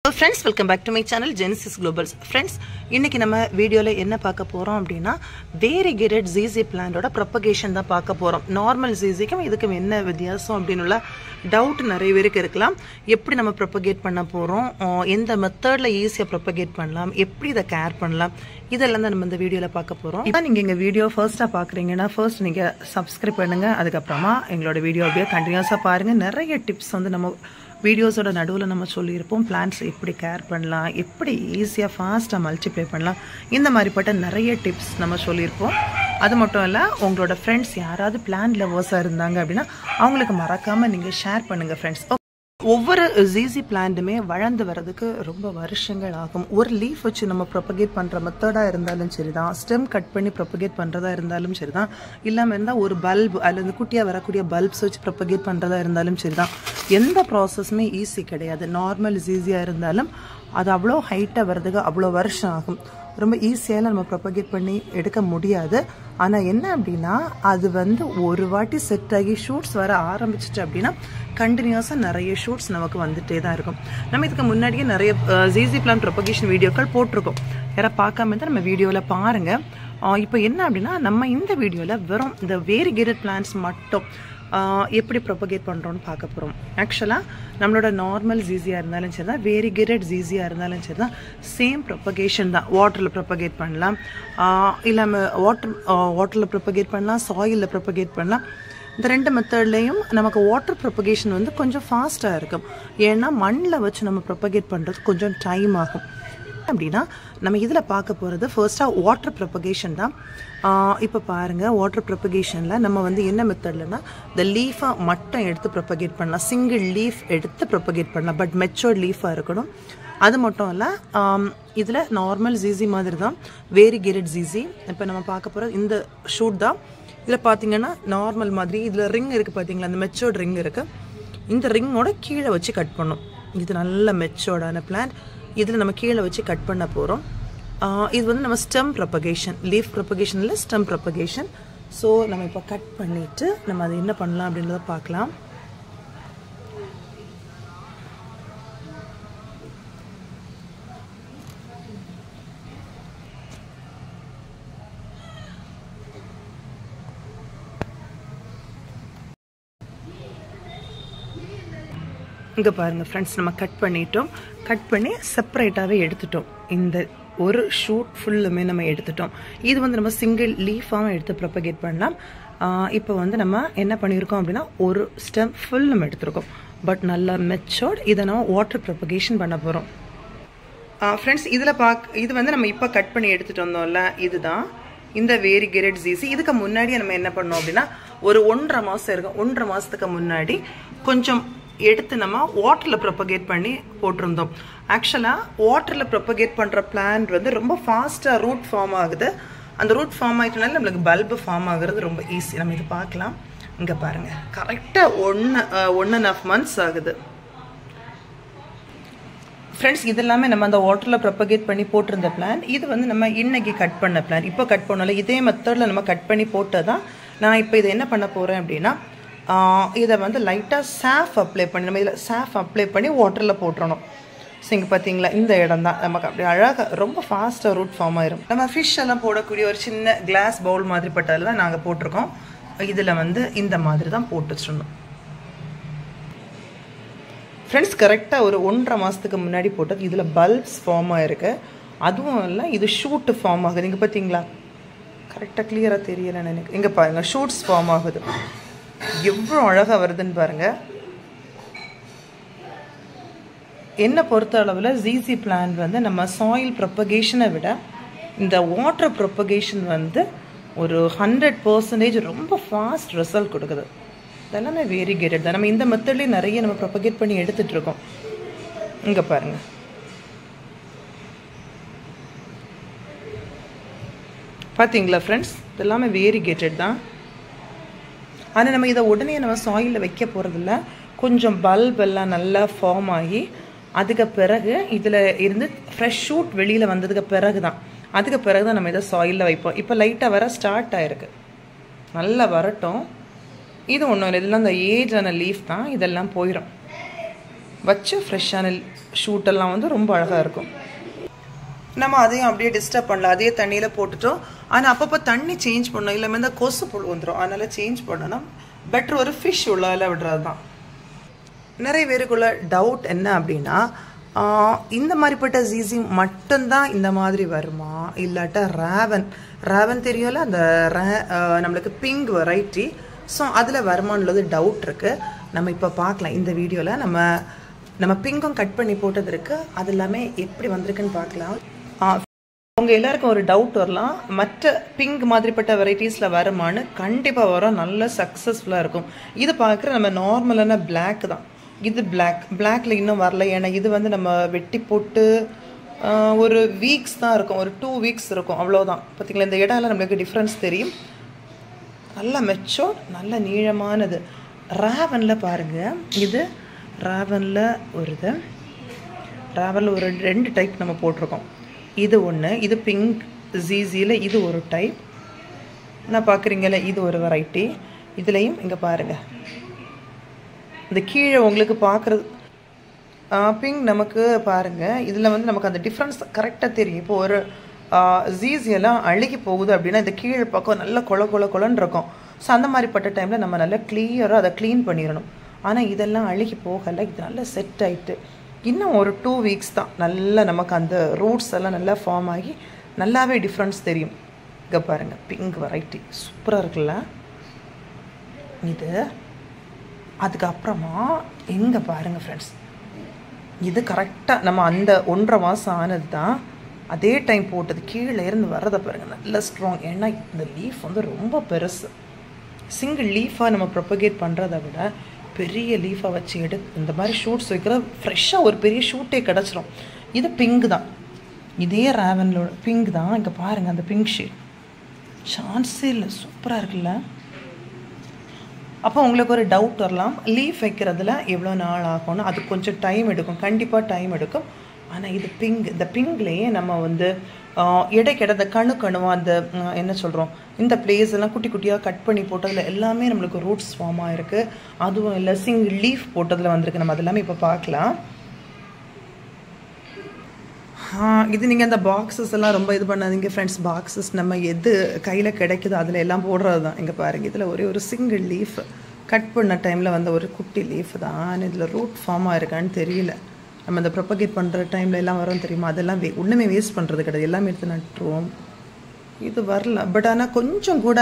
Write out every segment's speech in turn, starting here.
Hello friends, welcome back to my channel Genesis Globals. Friends, இன்னைக்கு நம்ம வீடியோல என்ன பார்க்க போறோம் அப்படினா variegated ZZ plant ஓட propagation தான் பார்க்க போறோம். நார்மல் ZZக்கும் இதுக்கும் என்ன வித்தியாசம் அப்படினுள்ள டவுட் நிறைய பேருக்கு இருக்கலாம். எப்படி நம்ம propagate பண்ண போறோம், எந்த மெத்தட்ல ஈஸியா propagate பண்ணலாம், எப்படி இத கேர் பண்ணலாம், இதெல்லாம் தான் நம்ம இந்த வீடியோல பார்க்க போறோம். இப்போ நீங்க எங்க வீடியோ ஃபர்ஸ்டா பார்க்கறீங்கன்னா ஃபர்ஸ்ட் நீங்க Subscribe பண்ணுங்க. அதுக்கு அப்புறமா எங்களோட வீடியோ அப்படியே கண்டினியூஸா பாருங்க. நிறைய டிப்ஸ் வந்து நம்ம வீடியோஸோட நடுவில் நம்ம சொல்லியிருப்போம். பிளான்ட்ஸ் எப்படி கேர் பண்ணலாம், எப்படி ஈஸியாக ஃபாஸ்ட்டாக மல்டிப்ளை பண்ணலாம், இந்த மாதிரிப்பட்ட நிறைய டிப்ஸ் நம்ம சொல்லியிருப்போம். அது மட்டும் இல்லை, உங்களோட ஃப்ரெண்ட்ஸ் யாராவது பிளான்ட் லவர்ஸாக இருந்தாங்க அப்படின்னா அவங்களுக்கு மறக்காமல் நீங்கள் ஷேர் பண்ணுங்கள் ஃப்ரெண்ட்ஸ். ஒவ்வொரு ZZ பிளான்ட்டுமே வளர்ந்து வர்றதுக்கு ரொம்ப வருஷங்கள் ஆகும். ஒரு லீஃப் வச்சு நம்ம ப்ரொபகேட் பண்ணுற மெத்தடாக இருந்தாலும் சரி தான், ஸ்டெம் கட் பண்ணி ப்ரொபகேட் பண்ணுறதா இருந்தாலும் சரி தான், இல்லாமல் இருந்தால் ஒரு பல்ப் அல்லது குட்டியாக வரக்கூடிய பல்ப்ஸ் வச்சு ப்ரொபகேட் பண்ணுறதா இருந்தாலும் சரி தான், எந்த ப்ராசஸுமே ஈஸி கிடையாது. நார்மல் ZZயாக இருந்தாலும் அது அவ்வளோ ஹைட்டாக வர்றதுக்கு அவ்வளோ வருஷம் ஆகும். ரொம்ப ஈஸியாக நம்ம ப்ரொபகேட் பண்ணி எடுக்க முடியாது. ஆனால் என்ன அப்படின்னா, அது வந்து ஒரு வாட்டி செட் ஆகி ஷூட்ஸ் வர ஆரம்பிச்சிட்டு அப்படின்னா கண்டினியூஸாக நிறைய ஷூட்ஸ் நமக்கு வந்துட்டே தான் இருக்கும். நம்ம இதுக்கு முன்னாடியே நிறைய ZZ பிளான்ட் ப்ரொபகேஷன் வீடியோக்கள் போட்டிருக்கோம். யாராவது பார்க்காம இருந்தால் நம்ம வீடியோவில் பாருங்கள். இப்போ என்ன அப்படின்னா, நம்ம இந்த வீடியோவில் வெறும் இந்த variegated பிளான்ட்ஸ் மட்டும் எப்படி ப்ரொபகேட் பண்ணுறோன்னு பார்க்க போகிறோம். ஆக்சுவலாக நம்மளோட நார்மல் ZZயாக இருந்தாலும் சரி தான், variegated ZZயாக இருந்தாலும் சரி தான், சேம் ப்ரொபகேஷன் தான். வாட்டரில் ப்ரொபகேட் பண்ணலாம், இல்லாமல் வாட்டரில் ப்ரொபகேட் பண்ணலாம், சாயிலில் ப்ரொபகேட் பண்ணலாம். இந்த ரெண்டு மெத்தட்லேயும் நமக்கு வாட்டர் ப்ரொபகேஷன் வந்து கொஞ்சம் ஃபாஸ்ட்டாக இருக்கும். ஏன்னா மண்ணில் வச்சு நம்ம ப்ரொபகேட் பண்ணுறது கொஞ்சம் டைம் ஆகும். அப்படின்னா நம்ம இதில் பார்க்க போகிறது ஃபர்ஸ்ட்டாக வாட்டர் ப்ரொபகேஷன் தான். இப்போ பாருங்கள், வாட்டர் ப்ரொபகேஷனில் நம்ம வந்து என்ன மெத்தட்லன்னா, இந்த லீஃபாக மட்டும் எடுத்து ப்ரொபகேட் பண்ணலாம். சிங்கிள் லீஃப் எடுத்து ப்ரொபகேட் பண்ணலாம், பட் மெச்சோர்ட் லீஃபாக இருக்கணும். அது மட்டும் இல்லை, இதில் நார்மல் ZZ மாதிரி தான் variegated ZZ. இப்போ நம்ம பார்க்க போகிற இந்த ஷூட் தான். இதில் பார்த்தீங்கன்னா நார்மல் மாதிரி இதில் ரிங் இருக்குது பார்த்தீங்களா, அந்த மெச்சோர்ட் ரிங் இருக்குது. இந்த ரிங்கோட கீழே வச்சு கட் பண்ணோம். இது நல்ல மெச்சோர்டான பிளான்ட். இதில் நம்ம கீழே வச்சு கட் பண்ண போகிறோம். இது வந்து நம்ம ஸ்டெம் ப்ரொபகேஷன், லீஃப் ப்ரொபகேஷனில் ஸ்டெம் ப்ரொபகேஷன். ஸோ நம்ம இப்போ கட் பண்ணிவிட்டு நம்ம அதை என்ன பண்ணலாம் அப்படின்றத பார்க்கலாம். இங்கே பாருங்கள் ஃப்ரெண்ட்ஸ், நம்ம கட் பண்ணிட்டோம். கட் பண்ணி செப்பரேட்டாகவே எடுத்துட்டோம். இந்த ஒரு ஷூட் ஃபுல்லுமே நம்ம எடுத்துட்டோம். இது வந்து நம்ம சிங்கிள் லீஃபாகவும் எடுத்து ப்ரொபகேட் பண்ணலாம். இப்போ வந்து நம்ம என்ன பண்ணியிருக்கோம் அப்படின்னா, ஒரு ஸ்டெம் ஃபுல் நம்ம எடுத்துருக்கோம், பட் நல்லா மெச்சோர்ட். இதை நம்ம வாட்டர் ப்ரொபகேஷன் பண்ண போகிறோம். ஃப்ரெண்ட்ஸ், இதில் இது வந்து நம்ம இப்போ கட் பண்ணி எடுத்துகிட்டு வந்தோம்ல, இதுதான் இந்த variegated ZZ. இதுக்கு முன்னாடியே நம்ம என்ன பண்ணோம் அப்படின்னா, ஒரு 1.5 மாதம் இருக்கும். 1.5 மாதத்துக்கு முன்னாடி கொஞ்சம் எடுத்து நம்ம வாட்டரில் ப்ரொபகேட் பண்ணி போட்டிருந்தோம். ஆக்சுவலாக வாட்டரில் ப்ரொபகேட் பண்ணுற பிளான்ட் வந்து ரொம்ப ஃபாஸ்ட்டாக ரூட் ஃபார்ம் ஆகுது. அந்த ரூட் ஃபார்ம் ஆகிட்டனால நம்மளுக்கு பல்பு ஃபார்ம் ஆகுறது ரொம்ப ஈஸி. நம்ம இது பார்க்கலாம். இங்கே பாருங்கள், கரெக்டாக 1.5 months ஆகுது. ஃப்ரெண்ட்ஸ், இது எல்லாமே நம்ம அந்த வாட்டரில் ப்ரொபகேட் பண்ணி போட்டிருந்த பிளான். இது வந்து நம்ம இன்னைக்கு கட் பண்ண பிளான். இப்போ கட் பண்ணல, இதே மெத்தடில் நம்ம கட் பண்ணி போட்டதான். நான் இப்போ இதை என்ன பண்ண போகிறேன் அப்படின்னா, இதை வந்து லைட்டாக சாஃப் அப்ளை பண்ணி நம்ம இதில் சாஃப் அப்ளை பண்ணி வாட்டரில் போட்டுறணும். ஸோ இங்கே பார்த்தீங்களா, இந்த இடம் தான் நமக்கு அப்படி அழகாக ரொம்ப ஃபாஸ்ட்டாக ரூட் ஃபார்ம் ஆயிரும். நம்ம ஃபிஷ் எல்லாம் போடக்கூடிய ஒரு சின்ன கிளாஸ் பவுல் மாதிரி பட்டதில் தான் நாங்கள் போட்டிருக்கோம். இதில் வந்து இந்த மாதிரி தான் போட்டு வச்சிடணும். ஃப்ரெண்ட்ஸ், கரெக்டாக ஒரு 1.5 மாதத்துக்கு முன்னாடி போட்டது. இதில் பல்ப்ஸ் ஃபார்ம் ஆகிருக்கு. அதுவும் இல்லை, இது ஷூட்டு ஃபார்ம் ஆகுது. இங்கே பார்த்தீங்களா, கரெக்டாக கிளியராக தெரியலை எனக்கு. இங்கே பாருங்கள், ஷூட்ஸ் ஃபார்ம் ஆகுது. எவ்வளோ அழகாக வருதுன்னு பாருங்கள். என்னை பொறுத்த அளவில் ZZ பிளான்ட் வந்து நம்ம சாயில் ப்ரொபகேஷனை விட இந்த வாட்டர் ப்ரொபகேஷன் வந்து ஒரு 100% ரொம்ப ஃபாஸ்ட் ரிசல்ட் கொடுக்குது. இதெல்லாமே variegated தான். நம்ம இந்த மெத்தட்லேயே நிறைய நம்ம ப்ரொபகேட் பண்ணி எடுத்துகிட்டு இருக்கோம். இங்கே பாருங்கள், பார்த்தீங்களா ஃப்ரெண்ட்ஸ், இதெல்லாமே variegated தான். ஆனால் நம்ம இதை உடனே நம்ம சாயிலில் வைக்க போகிறதில்ல. கொஞ்சம் பல்ப் எல்லாம் நல்லா ஃபார்ம் ஆகி அதுக்கு பிறகு இதில் இருந்து ஃப்ரெஷ் ஷூட் வெளியில் வந்ததுக்கு பிறகு தான் நம்ம இதை சாயிலில் வைப்போம். இப்போ லைட்டாக வர ஸ்டார்ட் ஆகிருக்கு, நல்லா வரட்டும். இது ஒன்றும் இல்லை, இதெல்லாம் இந்த ஏஜான லீஃப் தான், இதெல்லாம் போயிடும். வச்ச ஃப்ரெஷ்ஷான ஷூட்டெல்லாம் வந்து ரொம்ப அழகாக இருக்கும். நம்ம அதையும் அப்படியே டிஸ்டர்ப் பண்ணலாம், அதே தண்ணியில் போட்டுட்டோம். ஆனால் அப்பப்போ தண்ணி சேஞ்ச் பண்ணணும், இல்லாமல் இந்த கொசு புழு வந்துடும். அதனால் சேஞ்ச் பண்ணணும். பெட்ரு ஒரு ஃபிஷ் உள்ளால விடுறது தான். நிறைய பேருக்குள்ள டவுட் என்ன அப்படின்னா, இந்த மாதிரிப்பட்ட ஜீசி மட்டும்தான் இந்த மாதிரி வருமா, இல்லாட்டா ரேவன் தெரியல, அந்த நம்மளுக்கு பிங்க் வெரைட்டி, ஸோ அதில் வருமானது டவுட் இருக்குது. நம்ம இப்போ பார்க்கலாம் இந்த வீடியோவில். நம்ம பிங்கும் கட் பண்ணி போட்டது இருக்குது, அது எல்லாமே எப்படி வந்திருக்குன்னு பார்க்கலாம். உங்கள் எல்லாருக்கும் ஒரு டவுட் வரலாம், மற்ற பிங்க் மாதிரிப்பட்ட வெரைட்டிஸில் வருமானு. கண்டிப்பாக வரும், நல்ல சக்ஸஸ்ஃபுல்லாக இருக்கும். இது பார்க்குற நம்ம நார்மலான பிளாக் தான். இது பிளாக்ல இன்னும் வரல, ஏன்னா இது வந்து நம்ம வெட்டி போட்டு ஒரு வீக்ஸ் தான் இருக்கும், ஒரு 2 வீக்ஸ் இருக்கும், அவ்வளோதான். பார்த்தீங்களா, இந்த இடம்லாம் நம்மளுக்கு டிஃப்ரென்ஸ் தெரியும். நல்ல மெச்சோர், நல்ல நீளமானது. ரேவனில் பாருங்கள், இது ரேவனில் ஒரு 2 டைப் நம்ம போட்டிருக்கோம். இது ஒன்று, இது பிங்க் ஜீசியில் இது ஒரு டைப். நான் பார்க்குறீங்கள, இது ஒரு வெரைட்டி. இதுலேயும் இங்கே பாருங்கள், இந்த கீழே உங்களுக்கு பார்க்குறது பிங்க் நமக்கு பாருங்கள், இதில் வந்து நமக்கு அந்த டிஃப்ரென்ஸ் கரெக்டாக தெரியும். இப்போ ஒரு ஜீசியெல்லாம் அழுகி போகுது அப்படின்னா இந்த கீழே பக்கம் நல்லா கொலன்னு இருக்கும். ஸோ அந்த மாதிரிப்பட்ட டைமில் நம்ம நல்லா கிளியராக அதை க்ளீன் பண்ணிடணும். ஆனால் இதெல்லாம் அழுகி போகலை, இது நல்லா செட் ஆகிட்டு இன்னும் ஒரு 2 வீக்ஸ் தான் நல்லா நமக்கு அந்த ரூட்ஸ் எல்லாம் நல்லா ஃபார்ம் ஆகி நல்லாவே டிஃப்ரென்ஸ் தெரியும். இங்கே பாருங்கள், பிங்க் வெரைட்டி சூப்பராக இருக்குல்ல இது. அதுக்கப்புறமா எங்கே பாருங்கள் ஃப்ரெண்ட்ஸ், இது கரெக்டாக நம்ம அந்த 1.5 மாதம் ஆனது தான். அதே டைம் போட்டது கீழே இருந்து வர்றதை பாருங்கள், நல்ல ஸ்ட்ராங். ஏன்னா இந்த லீஃப் வந்து ரொம்ப பெருசு. சிங்கிள் லீஃபாக நம்ம ப்ரொபகேட் பண்ணுறதை விட பெரிய லீஃபாக வச்சு இந்த மாதிரி ஷூட்ஸ் வைக்கிற ஃப்ரெஷ்ஷாக ஒரு பெரிய ஷூட்டே கிடச்சிரும். இது பிங்க் தான், இதே ரேவனோட பிங்க் தான். இங்கே பாருங்கள், அந்த பிங்க் ஷேட் சான்ஸே இல்லை, சூப்பராக இருக்குல்ல. அப்போ உங்களுக்கு ஒரு டவுட் வரலாம், லீஃப் வைக்கிறதுல எவ்வளோ நாள் ஆகும்னு. அது கொஞ்சம் டைம் எடுக்கும், கண்டிப்பாக டைம் எடுக்கும். ஆனால் இது பிங்க், இந்த பிங்க்லேயே நம்ம வந்து இடைக்கிட இந்த கணுவாக அந்த என்ன சொல்கிறோம், இந்த பிளேஸ் எல்லாம் குட்டி குட்டியாக கட் பண்ணி போட்டதில் எல்லாமே நம்மளுக்கு ரூட்ஸ் ஃபார்ம் ஆகிருக்கு. அதுவும் இல்லை சிங்கிள் லீஃப் போட்டதில் வந்திருக்கு. நம்ம அது எல்லாமே இப்போ பார்க்கலாம். இது நீங்கள் அந்த பாக்ஸஸ் எல்லாம் ரொம்ப இது பண்ணாதீங்க ஃப்ரெண்ட்ஸ். பாக்ஸஸ் நம்ம எது கையில் கிடைக்குதோ அதில் எல்லாம் போடுறது தான். இங்கே பாருங்கள், இதில் ஒரு சிங்கிள் லீஃப் கட் பண்ண டைமில் வந்து ஒரு குட்டி லீஃப் தான். இதில் ரூட் ஃபார்ம் ஆகிருக்கான்னு தெரியல. நம்ம இந்த ப்ரொபகேட் பண்ணுற டைமில் எல்லாம் வரும் தெரியுமா, அதெல்லாம் ஒன்றுமே வேஸ்ட் பண்ணுறது கிடையாது, எல்லாமே எடுத்து நட்டுருவோம். இது வரல, பட் ஆனால் கொஞ்சம் கூட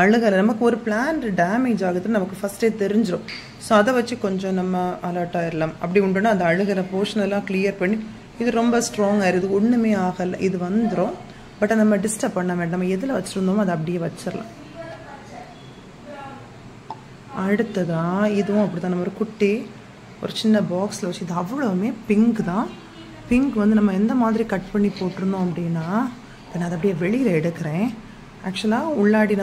அழுகலை. நமக்கு ஒரு பிளான்ட் டேமேஜ் ஆகுதுன்னு நமக்கு ஃபஸ்ட்டே தெரிஞ்சிடும். ஸோ அதை வச்சு கொஞ்சம் நம்ம அலர்ட் ஆகிடலாம். அப்படி உண்டுன்னா அந்த அழுகிற போர்ஷன் எல்லாம் கிளியர் பண்ணி, இது ரொம்ப ஸ்ட்ராங் ஆயிடுது, ஒன்றுமே ஆகலை, இது வந்துடும். பட் நம்ம டிஸ்டர்ப் பண்ண வேண்டாம், நம்ம எதில் வச்சுருந்தோமோ அதை அப்படியே வச்சிடலாம். அடுத்ததான் இதுவும் அப்படி தான், நம்ம ஒரு குட்டி ஒரு சின்ன பாக்ஸில் வச்சு, இது அவ்வளோவுமே பிங்க் தான். பிங்க் வந்து நம்ம எந்த மாதிரி கட் பண்ணி போட்டிருந்தோம் அப்படின்னா, நான் அதை அப்படியே வெளியில் எடுக்கிறேன். ஆக்சுவலாக உள்ளாடி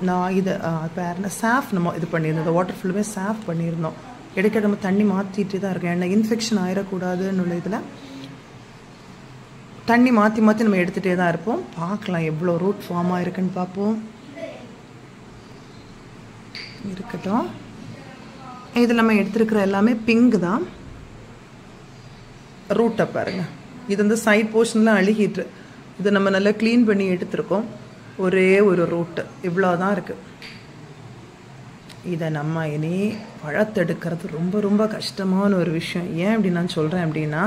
நான் இது பேர் சாஃப் நம்ம இது பண்ணியிருந்தோம், இந்த வாட்டர் ஃபுல்லுமே சாஃப் பண்ணியிருந்தோம். எடுக்க நம்ம தண்ணி மாற்றிட்டு தான் இருக்கேன், ஏன்னா இன்ஃபெக்ஷன் ஆயிடக்கூடாதுன்னு உள்ள இதில் தண்ணி மாற்றி நம்ம எடுத்துகிட்டே தான் இருப்போம். பார்க்கலாம் எவ்வளோ ரூட் ஃபார்ம் ஆகிருக்குன்னு பார்ப்போம். இருக்கட்டும், இதில் நம்ம எடுத்துருக்கிற எல்லாமே பிங்க் தான். ரூட்டை பாருங்கள், இது வந்து சைட் போர்ஷன்லாம் அழுகிட்டு, இதை நம்ம நல்லா க்ளீன் பண்ணி எடுத்துருக்கோம். ஒரே ஒரு ரூட்டு இவ்வளோ தான் இருக்குது. இதை நம்ம இனி வளர்த்தெடுக்கிறது ரொம்ப ரொம்ப கஷ்டமான ஒரு விஷயம். ஏன் அப்படி நான் சொல்கிறேன் அப்படின்னா,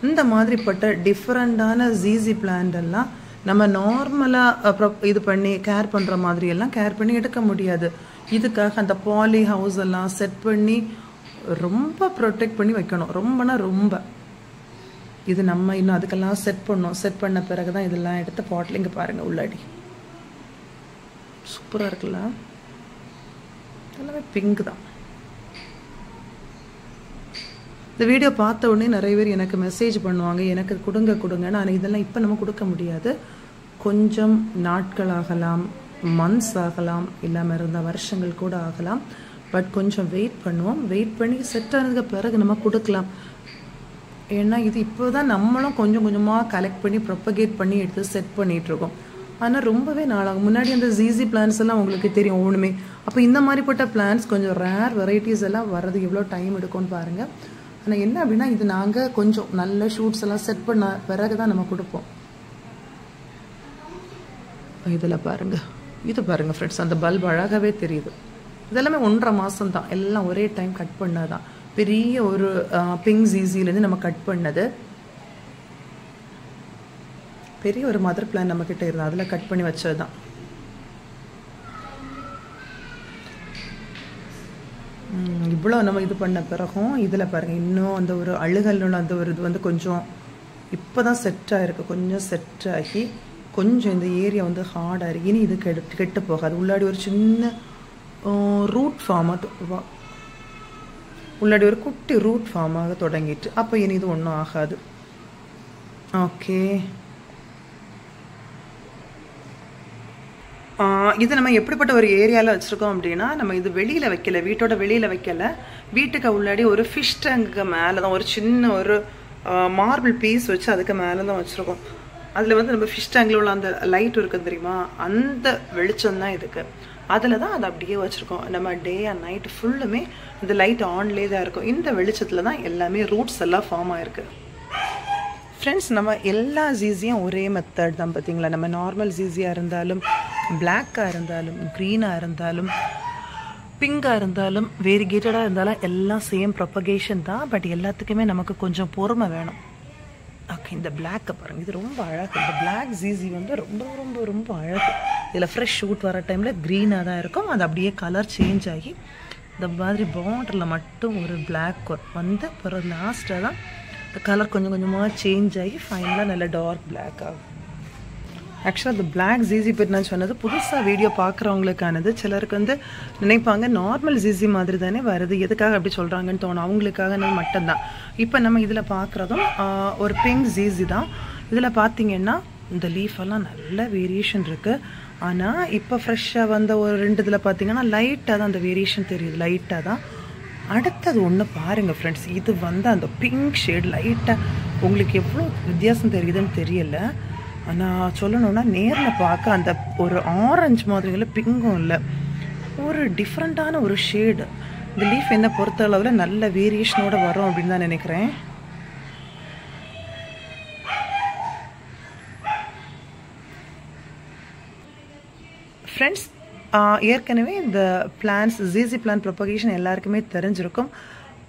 இந்த மாதிரிப்பட்ட டிஃப்ரெண்ட்டான ஜீசி பிளான்ட் எல்லாம் நம்ம நார்மலாக இது பண்ணி கேர் பண்ணுற மாதிரியெல்லாம் கேர் பண்ணி எடுக்க முடியாது. இதுக்காக அந்த பாலி ஹவுஸ் எல்லாம் செட் பண்ணி ரொம்ப ப்ரொடெக்ட் பண்ணி வைக்கணும், ரொம்ப. இது நம்ம இன்னும் அதுக்கெல்லாம் செட் பண்ணோம். செட் பண்ண பிறகு தான் இதெல்லாம் எடுத்து பாட்டில் இங்கே பாருங்கள் உள்ளாடி சூப்பராக இருக்குல்ல. எல்லாமே பிங்க் தான். இந்த வீடியோ பார்த்த உடனே நிறைய பேர் எனக்கு மெசேஜ் பண்ணுவாங்க, எனக்கு கொடுங்கன்னு. ஆனால் இதெல்லாம் இப்போ நம்ம கொடுக்க முடியாது. கொஞ்சம் நாட்கள் ஆகலாம், மந்த்ஸ் ஆகலாம், இல்லாமல் இருந்தால் வருஷங்கள் கூட ஆகலாம். பட் கொஞ்சம் வெயிட் பண்ணுவோம். வெயிட் பண்ணி செட் ஆனதுக்கு பிறகு நம்ம கொடுக்கலாம். ஏன்னா இது இப்போ தான் நம்மளும் கொஞ்சம் கொஞ்சமாக கலெக்ட் பண்ணி ப்ரொபகேட் பண்ணி எடுத்து செட் பண்ணிகிட்ருக்கோம். ஆனால் ரொம்பவே நாளாகும். முன்னாடி அந்த ஜீசி பிளான்ஸ் எல்லாம் உங்களுக்கு தெரியும் ஒன்றுமே. அப்போ இந்த மாதிரிப்பட்ட பிளான்ஸ் கொஞ்சம் ரேர் வெரைட்டிஸ் எல்லாம் வர்றது எவ்வளோ டைம் எடுக்கும்னு பாருங்கள். ஆனால் என்ன அப்படின்னா இது நாங்கள் கொஞ்சம் நல்ல ஷூட்ஸ் எல்லாம் செட் பண்ண பிறகு தான் நம்ம கொடுப்போம். இதில் பாருங்கள், இது பாருங்கள் ஃப்ரெண்ட்ஸ், அந்த பல்ப் அழகாகவே தெரியுது. இதெல்லாமே 1.5 மாதம் தான், எல்லாம் ஒரே டைம் கட் பண்ணதான். பெரிய ஒரு பிங்க் ஜீசிலேருந்து நம்ம கட் பண்ணது. பெரிய ஒரு மதர் பிளான் நம்மக்கிட்ட இருந்தால் அதில் கட் பண்ணி வச்சது தான். இவ்வளோ நம்ம இது பண்ண பிறகும் இதில் பாருங்கள், இன்னும் அந்த ஒரு அழுகல்னு அந்த ஒரு இது வந்து கொஞ்சம் இப்போ தான் செட் ஆகிருக்கு. கொஞ்சம் செட் ஆகி கொஞ்சம் இந்த ஏரியா வந்து ஹார்டாக இருக்கு. இனி இது கெட்டு போகாது. உள்ளாடி ஒரு சின்ன ரூட் ஃபார்மாக, உள்ளாடி ஒரு குட்டி ரூட் ஃபார்மாக தொடங்கிட்டு, அப்போ இனி இது ஒன்றும் ஆகாது. ஓகே, இது நம்ம எப்படிப்பட்ட ஒரு ஏரியாவில் வச்சுருக்கோம் அப்படின்னா, நம்ம இது வெளியில் வைக்கல, வீட்டோட வெளியில் வைக்கல. வீட்டுக்கு உள்ளாடி ஒரு ஃபிஷ் டேங்குக்கு மேலே தான் ஒரு சின்ன ஒரு மார்பிள் பீஸ் வச்சு அதுக்கு மேலே தான் வச்சுருக்கோம். அதில் வந்து நம்ம ஃபிஷ் டேங்கில் உள்ள அந்த லைட் இருக்குது தெரியுமா, அந்த வெளிச்சம் தான் இதுக்கு. அதில் தான் அதை அப்படியே வச்சுருக்கோம். நம்ம டே அண்ட் நைட் ஃபுல்லுமே இந்த லைட் ஆன்லேயே தான் இருக்கும். இந்த வெளிச்சத்தில் தான் எல்லாமே ரூட்ஸ் எல்லாம் ஃபார்ம் ஆகிருக்கு. ஃப்ரெண்ட்ஸ், நம்ம எல்லா ஜீஸியும் ஒரே மெத்தட் தான் பார்த்தீங்களா. நம்ம நார்மல் ஜீஸியாக இருந்தாலும், பிளாக்காக இருந்தாலும், க்ரீனாக இருந்தாலும், பிங்காக இருந்தாலும், வேரிகேட்டடாக இருந்தாலும் எல்லாம் சேம் ப்ரொபகேஷன் தான். பட் எல்லாத்துக்குமே நமக்கு கொஞ்சம் பொறுமை வேணும். ஓகே, இந்த பிளாக்கை பாருங்கள், இது ரொம்ப அழகு. இந்த பிளாக் ஜீஸி வந்து ரொம்ப ரொம்ப ரொம்ப அழகு. இதில் ஃப்ரெஷ் ஷூட் வர டைமில் க்ரீனாக தான் இருக்கும். அது அப்படியே கலர் சேஞ்ச் ஆகி இந்த மாதிரி பார்டரில் மட்டும் ஒரு பிளாக் வந்து அப்புறம் லாஸ்ட்டாக தான் இந்த கலர் கொஞ்சம் கொஞ்சமாக சேஞ்ச் ஆகி ஃபைனலாக நல்ல டார்க் பிளாக் ஆகும். ஆக்சுவலாக அந்த பிளாக் ஜீஸி பற்றி நான் சொன்னது புதுசாக வீடியோ பார்க்குறவங்களுக்கானது. சிலருக்கு வந்து நினைப்பாங்க நார்மல் ஜீஸி மாதிரி தானே வருது, எதுக்காக அப்படி சொல்கிறாங்கன்னு தோணும். அவங்களுக்காக மட்டும்தான். இப்போ நம்ம இதில் பார்க்குறதும் ஒரு பிங்க் ஜீஸி தான். இதில் பார்த்தீங்கன்னா இந்த லீஃபெல்லாம் நல்ல வேரியேஷன் இருக்குது. ஆனால் இப்போ ஃப்ரெஷ்ஷாக வந்த ஒரு 2 இதில் பார்த்தீங்கன்னா லைட்டாக தான் அந்த வேரியேஷன் தெரியுது, லைட்டாக தான். அடுத்தது ஒன்று பாருங்கள் ஃப்ரெண்ட்ஸ், இது வந்து அந்த பிங்க் ஷேட் லைட்டாக உங்களுக்கு எவ்வளோ வித்தியாசம் தெரியுதுன்னு தெரியல. ஆனால் சொல்லணுன்னா நேரில் பார்க்க அந்த ஒரு ஆரஞ்சு மாதிரி இல்லை, பிங்கும் இல்லை, ஒரு டிஃப்ரெண்ட்டான ஒரு ஷேடு. இந்த லீஃப் என்னை பொறுத்த அளவில் நல்ல வேரியேஷனோடு வரும் அப்படின்னு தான் நினைக்கிறேன். ஃப்ரெண்ட்ஸ், ஏற்கனவே இந்த பிளான்ஸ் ஜீஸி பிளான் ப்ரொபகேஷன் எல்லாருக்குமே தெரிஞ்சிருக்கும்.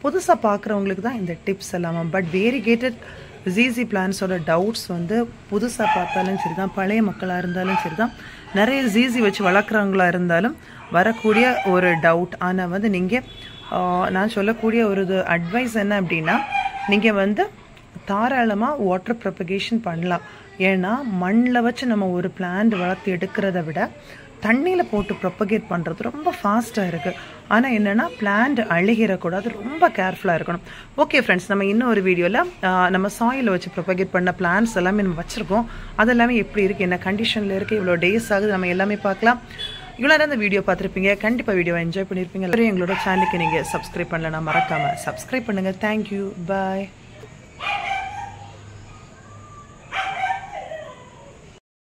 புதுசாக பார்க்குறவங்களுக்கு தான் இந்த டிப்ஸ் எல்லாமே. பட் வேரிகேட்டட் ஜீஸி பிளான்ஸோட டவுட்ஸ் வந்து புதுசாக பார்த்தாலும் சரி தான், பழைய மக்களாக இருந்தாலும் சரி தான், நிறைய ஜீஸி வச்சு வளர்க்குறவங்களா இருந்தாலும் வரக்கூடிய ஒரு டவுட். ஆனால் வந்து நீங்கள் நான் சொல்லக்கூடிய ஒரு அட்வைஸ் என்ன அப்படின்னா, நீங்கள் வந்து தாராளமாக வாட்டர் ப்ரொபகேஷன் பண்ணலாம். ஏன்னா மண்ணில் வச்சு நம்ம ஒரு பிளான்ட் வளர்த்து எடுக்கிறத விட தண்ணியில் போட்டு ப்ரொப்பகேட் பண்ணுறது ரொம்ப ஃபாஸ்ட்டாக இருக்குது. ஆனால் என்னென்னா பிளான்ட் அழுகிடக்கூடாது, ரொம்ப கேர்ஃபுல்லாக இருக்கணும். ஓகே ஃப்ரெண்ட்ஸ், நம்ம இன்னும் ஒரு வீடியோவில் நம்ம சாயில் வச்சு ப்ரொப்பகேட் பண்ண பிளான்ஸ் எல்லாமே நம்ம வச்சுருக்கோம். அது எல்லாமே எப்படி இருக்குது, என்ன கண்டிஷனில் இருக்குது, இவ்வளோ டேஸ் ஆகுது, நம்ம எல்லாமே பார்க்கலாம். இவ்வளோ நேரம் அந்த வீடியோ பார்த்துருப்பீங்க, கண்டிப்பாக வீடியோவை என்ஜாய் பண்ணியிருப்பீங்க. எங்களோட சேனலுக்கு நீங்கள் சப்ஸ்கிரைப் பண்ணலன்னா மறக்காமல் சப்ஸ்கிரைப் பண்ணுங்கள். தேங்க்யூ, பாய்.